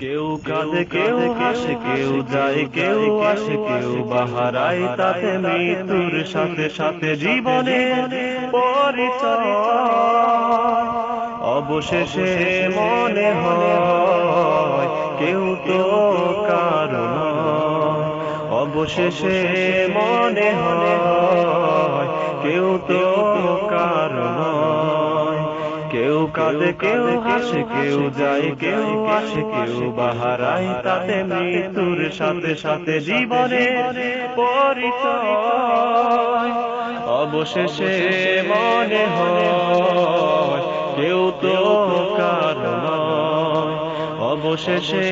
কেউ কাঁদে কেউ হাসে কেউ যায় কেউ আসে কেউ বাহারায় তাতে মৃত্যুর সাথে সাথে জীবনের পরিচয় অবশেষে মনে হয় কেউ তো কারণ অবশেষে মনে হয় কেউ তো কারণ কেউ কাঁদে কেউ হাসে কেউ যায় কেউ আসে কেউ বাহারায় তাতে মৃত্যুর সাথে সাথে জীবনের পরিচয় অবশেষে মনে হয় কেউ তো কারণ অবশেষে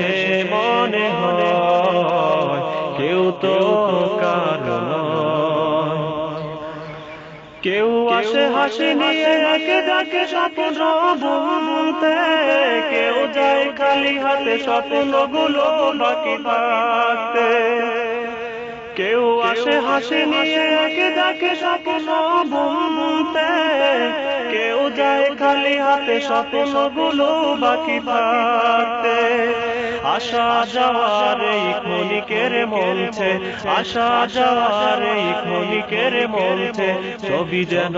মনে হয় কেউ তো কারণ কেউ আসে হাসি নিয়ে একে ডাকে স্বপ্ন বলতে কেউ যায় খালি হাতে স্বপ্নগুলো বাকি থাকতে কেউ আসে হাসি নিয়ে একে ডাকে স্বপ্ন বলতে কেউ যায় খালি হাতে স্বপ্নগুলো বাকি থাকতে আসা যাওয়ার এই ক্ষণিকের মঞ্চে আসা যাওয়ার এই ক্ষণিকের মঞ্চে ছবি যেন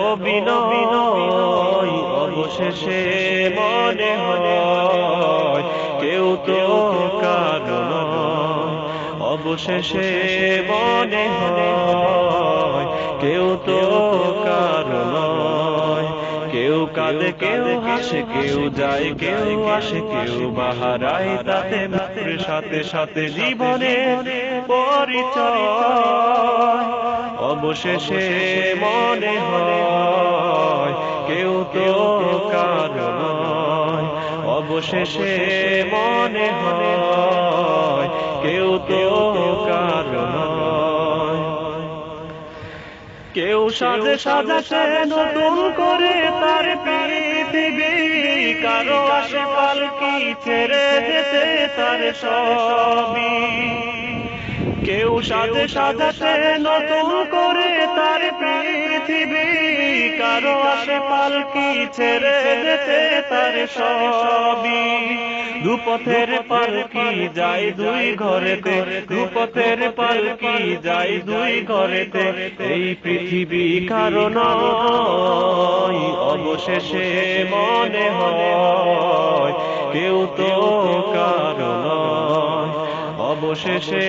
অভিনয় অবশেষে মনে হয় কেউ তো কারণ অবশেষে মনে হয় কেউ তো কারণ কেউ কাঁদে কেউ হাসে কেউ যায় কেউ আসে কেউ বাহারায় তাতে মৃত্যুর সাথে সাথে জীবনের পরিচয় অবশেষে মনে হয় কেউ তো কারণ অবশেষে মনে হয় কেউ তো কারণ কেউ সাজে সাজাতে নতুন করে তার পৃথিবী কারো আসে পালকি ছেড়ে যেতে তার সবই কেউ সাজে সাজাতে নতুন করে তার পৃথিবী কারো আসে পালকি ছেড়ে যেতে তার সবই দুপথের পালকি যায় দুই ঘরেতে দুপথের পালকি যায় দুই ঘরেতে এই পৃথিবী কারণ অবশেষে মনে হয় কেউ তো কারণ অবশেষে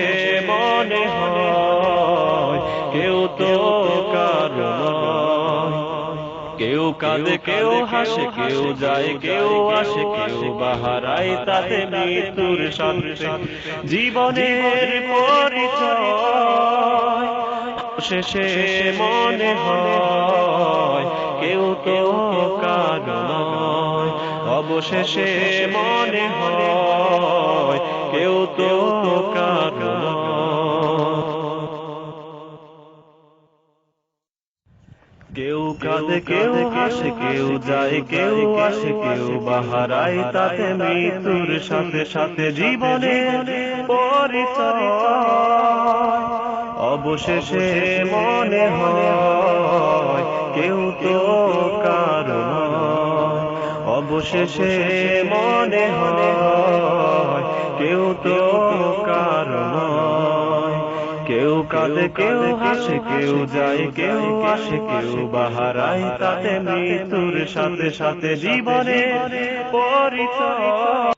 মনে হয় কেউ তো কারণ কেউ কাঁদে কেউ হাসে কেউ যায় কেউ আসে কেউ বাহারায় তাতে মৃত্যুর সাথে জীবনের পরিচয় অবশেষে মনে হয় কেউ তো কারণ অবশেষে মনে হয় কেউ তো কারণ কেউ কাঁদে কেউ হাসে কেউ যায় কেউ আসে কেউ বাহারায় তাতে মৃত্যুর সাথে সাথে জীবনের পরিচয় অবশেষে মনে হয় কেউ তো কারণ অবশেষে মনে হয় কেউ তো কারণ কেউ কাঁদে কেউ হাসে কেউ যায় কেউ আসে কেউ বাহারায় তাতে মৃত্যুর সাথে সাথে জীবনের পরিচয়।